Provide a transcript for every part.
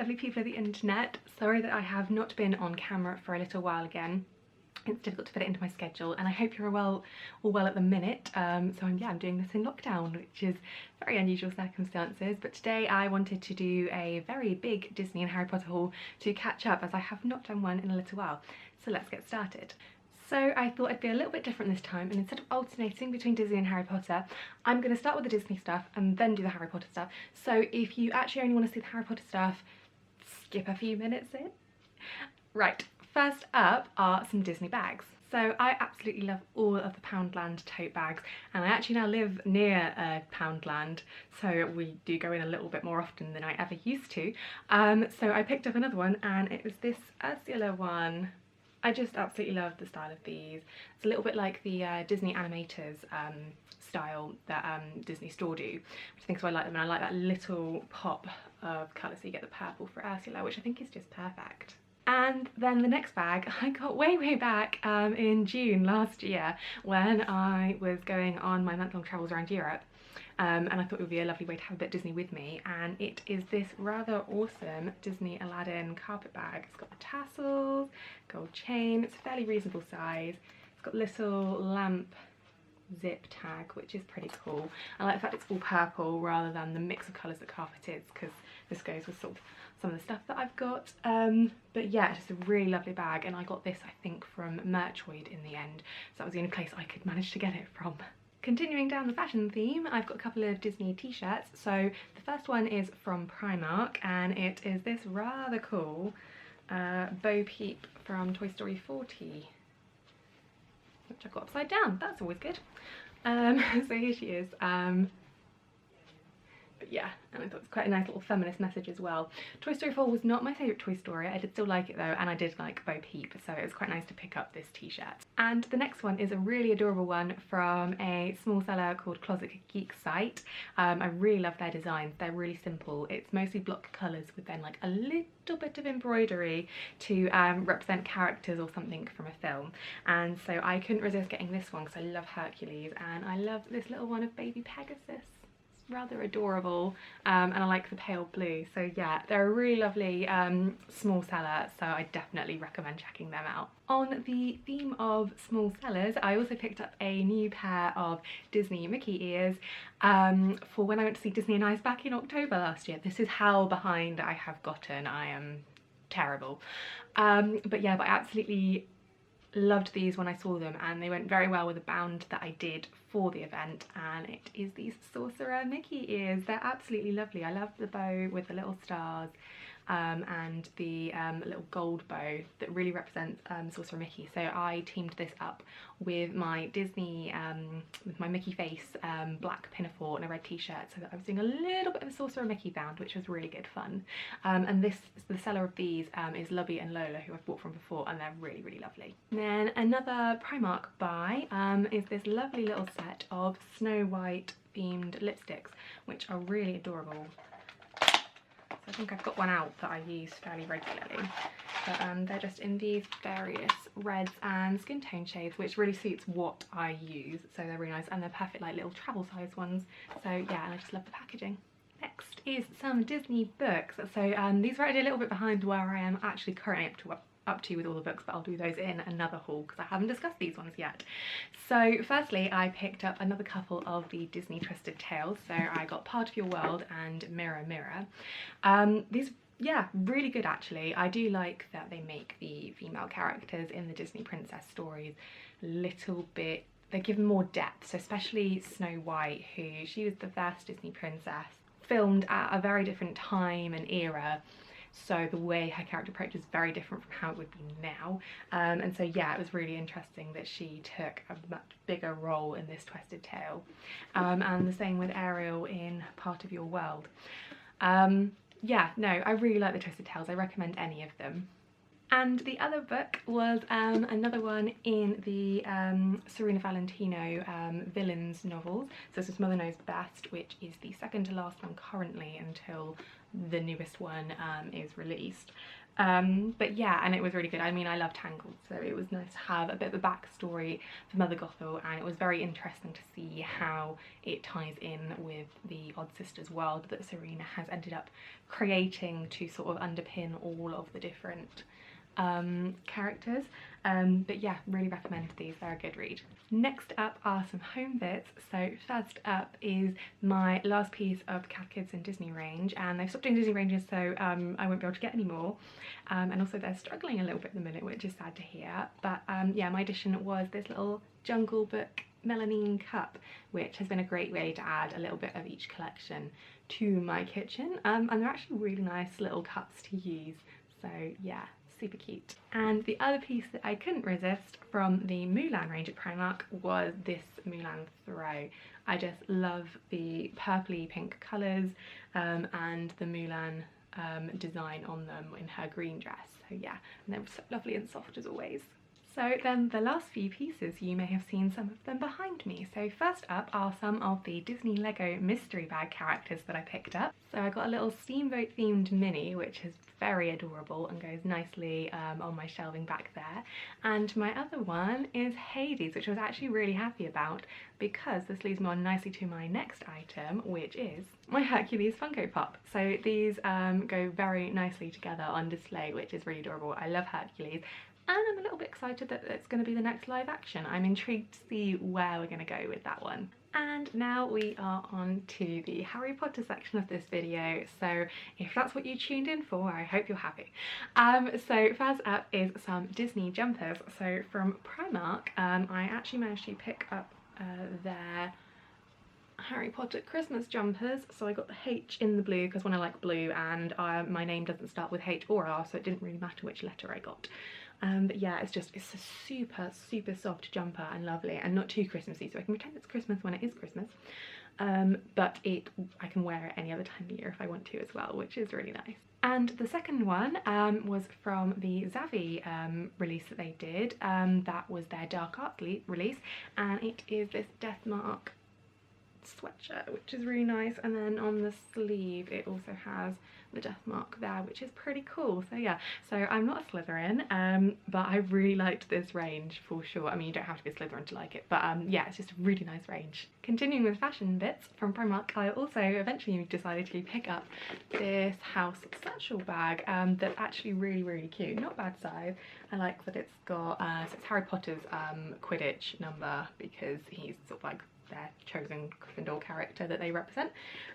lovely people of the internet. Sorry that I have not been on camera for a little while again. It's difficult to fit it into my schedule, and I hope you're all well at the minute. I'm doing this in lockdown, which is very unusual circumstances, but today I wanted to do a very big Disney and Harry Potter haul to catch up, as I have not done one in a little while. So let's get started. So I thought I'd be a little bit different this time, and instead of alternating between Disney and Harry Potter, I'm going to start with the Disney stuff and then do the Harry Potter stuff. So if you actually only want to see the Harry Potter stuff, skip a few minutes in. Right, first up are some Disney bags. So I absolutely love all of the Poundland tote bags, and I actually now live near Poundland, so we do go in a little bit more often than I ever used to. So I picked up another one, and it was this Ursula one. I just absolutely love the style of these. It's a little bit like the Disney animators style that Disney Store do, which I think is why I like them, and I like that little pop of colour, so you get the purple for Ursula, which I think is just perfect. And then the next bag I got way back in June last year when I was going on my month-long travels around Europe. And I thought it would be a lovely way to have a bit of Disney with me, and it is this rather awesome Disney Aladdin carpet bag. It's got the tassels, gold chain, it's a fairly reasonable size, it's got little lamp zip tag, which is pretty cool. I like the fact it's all purple rather than the mix of colours that carpet is, because this goes with sort of some of the stuff that I've got. But yeah, it's a really lovely bag, and I got this I think from Merchoid in the end, so that was the only place I could manage to get it from. Continuing down the fashion theme, I've got a couple of Disney t-shirts. So the first one is from Primark, and it is this rather cool Bo Peep from Toy Story 40, which I've got upside down. That's always good. So here she is. But yeah, and I thought it was quite a nice little feminist message as well. Toy Story 4 was not my favourite Toy Story. I did still like it though, and I did like Bo Peep, so it was quite nice to pick up this t-shirt. And the next one is a really adorable one from a small seller called Closet Geek site. I really love their designs. They're really simple. It's mostly block colours with then like a little bit of embroidery to represent characters or something from a film. And so I couldn't resist getting this one because I love Hercules, and I love this little one of baby Pegasus. Rather adorable, and I like the pale blue. So yeah, they're a really lovely small seller, so I definitely recommend checking them out. On the theme of small sellers, I also picked up a new pair of Disney Mickey ears for when I went to see Disney on Ice back in October last year. This is how behind I have gotten. I am terrible. But yeah, but I absolutely loved these when I saw them, and they went very well with the bound that I did for the event, and it is these Sorcerer Mickey ears. They're absolutely lovely. I love the bow with the little stars and the little gold bow that really represents Sorcerer Mickey. So I teamed this up with my Disney, with my Mickey face black pinafore and a red t-shirt, so that I was doing a little bit of a Sorcerer Mickey bound, which was really good fun. And the seller of these is Lubby and Lola, who I've bought from before, and they're really lovely. And then another Primark buy is this lovely little set of Snow White themed lipsticks, which are really adorable. So I think I've got one out that I use fairly regularly, but they're just in these various reds and skin tone shades, which really suits what I use, so they're really nice, and they're perfect like little travel size ones. So yeah, and I just love the packaging. Next is some Disney books. So these are already a little bit behind where I am actually currently up to with all the books, but I'll do those in another haul because I haven't discussed these ones yet. So firstly, I picked up another couple of the Disney Twisted Tales. So I got Part of Your World and Mirror Mirror. These, yeah, really good actually. I do like that they make the female characters in the Disney princess stories a little bit, they give them more depth. So especially Snow White, who she was the first Disney princess, filmed at a very different time and era. So the way her character approach is very different from how it would be now, and so yeah, it was really interesting that she took a much bigger role in this Twisted Tale, and the same with Ariel in Part of Your World. Yeah, no, I really like the Twisted Tales. I recommend any of them. And the other book was another one in the Serena Valentino villains novels. So this is Mother Knows Best, which is the second to last one currently until the newest one is released. But yeah, and it was really good. I mean, I love Tangled, so it was nice to have a bit of a backstory for Mother Gothel, and it was very interesting to see how it ties in with the Odd Sisters world that Serena has ended up creating to sort of underpin all of the different characters. But yeah, really recommend these, they're a good read. Next up are some home bits. So first up is my last piece of Cat Kids and Disney range, and they've stopped doing Disney ranges, so I won't be able to get any more, and also they're struggling a little bit at the minute, which is sad to hear. But yeah, my addition was this little Jungle Book melamine cup, which has been a great way to add a little bit of each collection to my kitchen, and they're actually really nice little cups to use, so yeah, super cute. And the other piece that I couldn't resist from the Mulan range at Primark was this Mulan throw. I just love the purpley pink colours, and the Mulan design on them in her green dress, so yeah, and they're so lovely and soft as always. So then the last few pieces, you may have seen some of them behind me. So first up are some of the Disney Lego mystery bag characters that I picked up. So I got a little steamboat themed mini, which is very adorable and goes nicely on my shelving back there. And my other one is Hades, which I was actually really happy about because this leads me on nicely to my next item, which is my Hercules Funko Pop. So these go very nicely together on display, which is really adorable. I love Hercules. And I'm a little bit excited that it's going to be the next live action. I'm intrigued to see where we're going to go with that one. And now we are on to the Harry Potter section of this video, so if that's what you tuned in for, I hope you're happy. So first up is some Disney jumpers. So from Primark, I actually managed to pick up their Harry Potter Christmas jumpers. So I got the H in the blue because when I like blue, and my name doesn't start with H or R, so it didn't really matter which letter I got. But yeah, it's a super soft jumper and lovely, and not too Christmassy, so I can pretend it's Christmas when it is Christmas. But I can wear it any other time of year if I want to as well, which is really nice. And the second one was from the Zavi release that they did. That was their Dark Art release, and it is this Deathmark sweatshirt, which is really nice, and then on the sleeve it also has the death mark there, which is pretty cool. So yeah, so I'm not a Slytherin, but I really liked this range for sure. I mean, you don't have to be a Slytherin to like it, but yeah, it's just a really nice range. Continuing with fashion bits from Primark, I also eventually decided to pick up this House Satchel bag that's actually really cute, not bad size. I like that it's got so it's Harry Potter's Quidditch number, because he's sort of like their chosen Gryffindor character that they represent,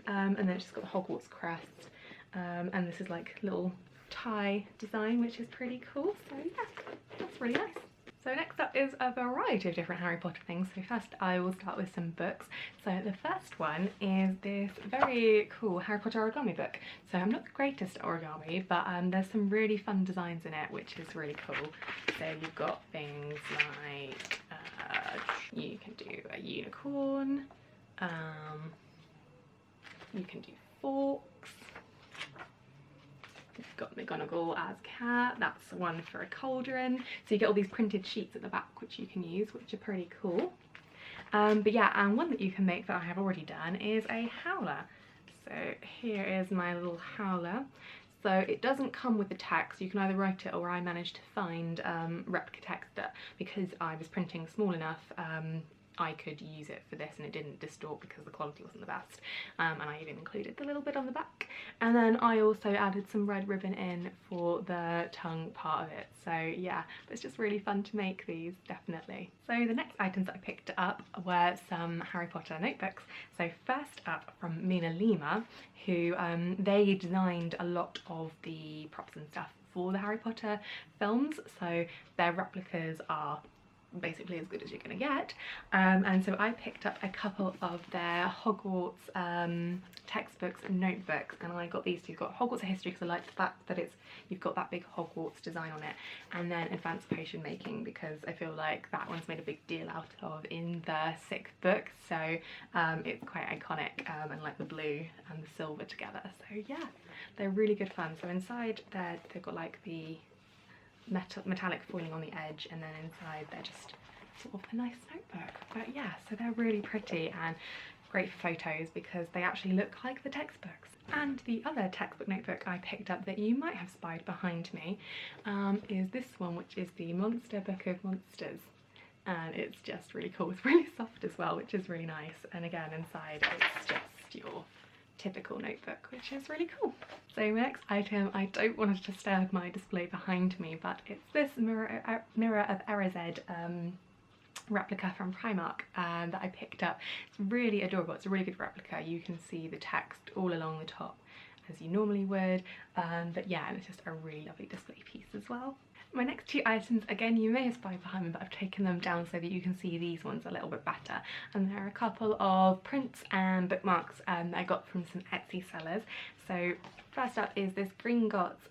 and then it's just got the Hogwarts crest, and this is like little tie design, which is pretty cool. So yeah, that's really nice. So next up is a variety of different Harry Potter things. So first I will start with some books. So the first one is this very cool Harry Potter origami book. So I'm not the greatest at origami, but there's some really fun designs in it, which is really cool. So you've got things like you can do a unicorn, you can do forks, you've got McGonagall as cat, that's one for a cauldron. So you get all these printed sheets at the back which you can use, which are pretty cool. But yeah, and one that you can make that I have already done is a howler. So here is my little howler. So it doesn't come with the text, you can either write it, or I managed to find replica text that, because I was printing small enough, I could use it for this and it didn't distort because the quality wasn't the best. And I even included the little bit on the back. And then I also added some red ribbon in for the tongue part of it. So yeah, it's just really fun to make these, definitely. So the next items I picked up were some Harry Potter notebooks. So first up from Mina Lima, who they designed a lot of the props and stuff for the Harry Potter films. So their replicas are basically as good as you're gonna get, and so I picked up a couple of their Hogwarts textbooks and notebooks, and I got these two. You've got Hogwarts History, because I like the fact that you've got that big Hogwarts design on it, and then Advanced Potion Making, because I feel like that one's made a big deal out of in the 6th book, so it's quite iconic, and like the blue and the silver together. So yeah, they're really good fun. So inside there they've got like the metallic foiling on the edge, and then inside they're just sort of a nice notebook. But yeah, so they're really pretty and great for photos because they actually look like the textbooks. And the other textbook notebook I picked up that you might have spied behind me is this one, which is the Monster Book of Monsters. And it's just really cool. It's really soft as well, which is really nice. And again, inside it's just your typical notebook, which is really cool. So my next item, I don't want to disturb my display behind me, but it's this Mirror of Erised replica from Primark that I picked up. It's really adorable. It's a really good replica. You can see the text all along the top as you normally would, but yeah, and it's just a really lovely display piece as well. My next two items, again, you may have spied behind me, but I've taken them down so that you can see these ones a little bit better. And there are a couple of prints and bookmarks that I got from some Etsy sellers. So first up is this Gringotts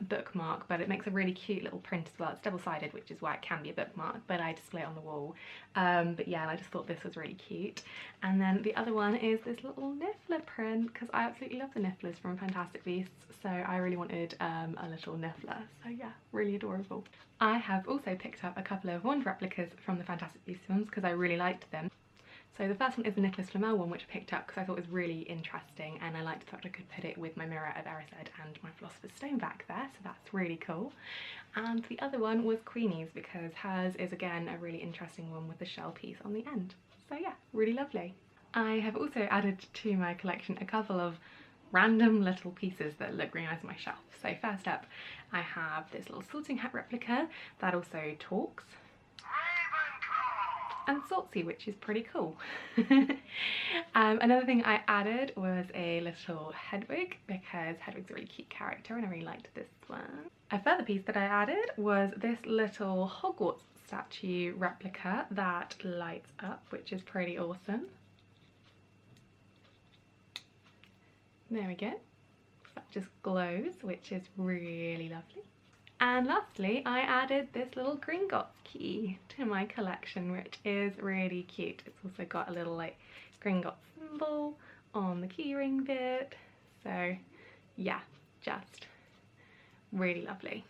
bookmark, but it makes a really cute little print as well. It's double-sided, which is why it can be a bookmark, but I display it on the wall. But yeah, I just thought this was really cute. And then the other one is this little Niffler print, because I absolutely love the Nifflers from Fantastic Beasts, so I really wanted a little Niffler. So yeah, really adorable. I have also picked up a couple of wand replicas from the Fantastic Beasts ones because I really liked them. So the first one is the Nicholas Flamel one, which I picked up because I thought it was really interesting, and I liked the fact I could put it with my Mirror of Erised and my Philosopher's Stone back there, so that's really cool. And the other one was Queenie's because hers is again a really interesting one with the shell piece on the end. So yeah, really lovely. I have also added to my collection a couple of random little pieces that look really nice on my shelf. So first up, I have this little sorting hat replica that also talks. And Saltsy, which is pretty cool. Another thing I added was a little Hedwig because Hedwig's a really cute character and I really liked this one. A further piece that I added was this little Hogwarts statue replica that lights up, which is pretty awesome. There we go. That just glows, which is really lovely. And lastly, I added this little Gringotts key to my collection, which is really cute. It's also got a little like Gringotts symbol on the keyring bit. So yeah, just really lovely.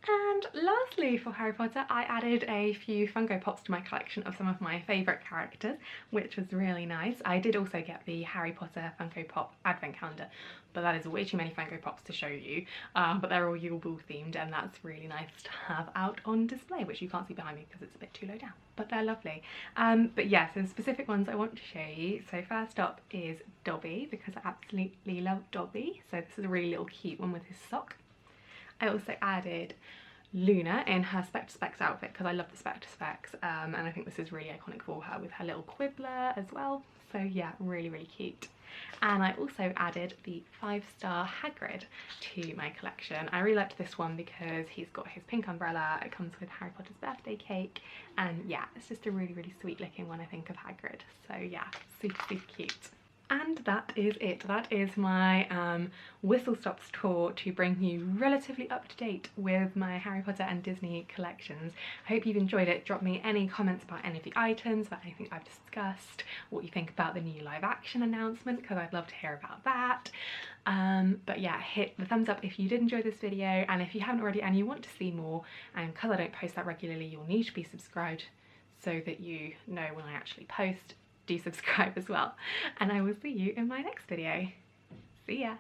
And lastly, for Harry Potter, I added a few Funko Pops to my collection of some of my favourite characters, which was really nice. I did also get the Harry Potter Funko Pop advent calendar, but that is way too many Funko Pops to show you. But they're all Yule Ball themed, and that's really nice to have out on display, which you can't see behind me because it's a bit too low down, but they're lovely. But yeah, so the specific ones I want to show you. So first up is Dobby, because I absolutely love Dobby. So this is a really little cute one with his sock. I also added Luna in her Spectre Specs outfit because I love the Spectre Specs, and I think this is really iconic for her with her little quibbler as well. So yeah, really, really cute. And I also added the 5-star Hagrid to my collection. I really liked this one because he's got his pink umbrella, it comes with Harry Potter's birthday cake, and yeah, it's just a really, really sweet looking one, I think, of Hagrid. So yeah, super, super cute. And that is it. That is my whistle stops tour to bring you relatively up to date with my Harry Potter and Disney collections. I hope you've enjoyed it. Drop me any comments about any of the items, about anything I've discussed, what you think about the new live action announcement, because I'd love to hear about that. But yeah, hit the thumbs up if you did enjoy this video, and if you haven't already and you want to see more, and because I don't post that regularly, you'll need to be subscribed so that you know when I actually post. Do subscribe as well, and I will see you in my next video. See ya!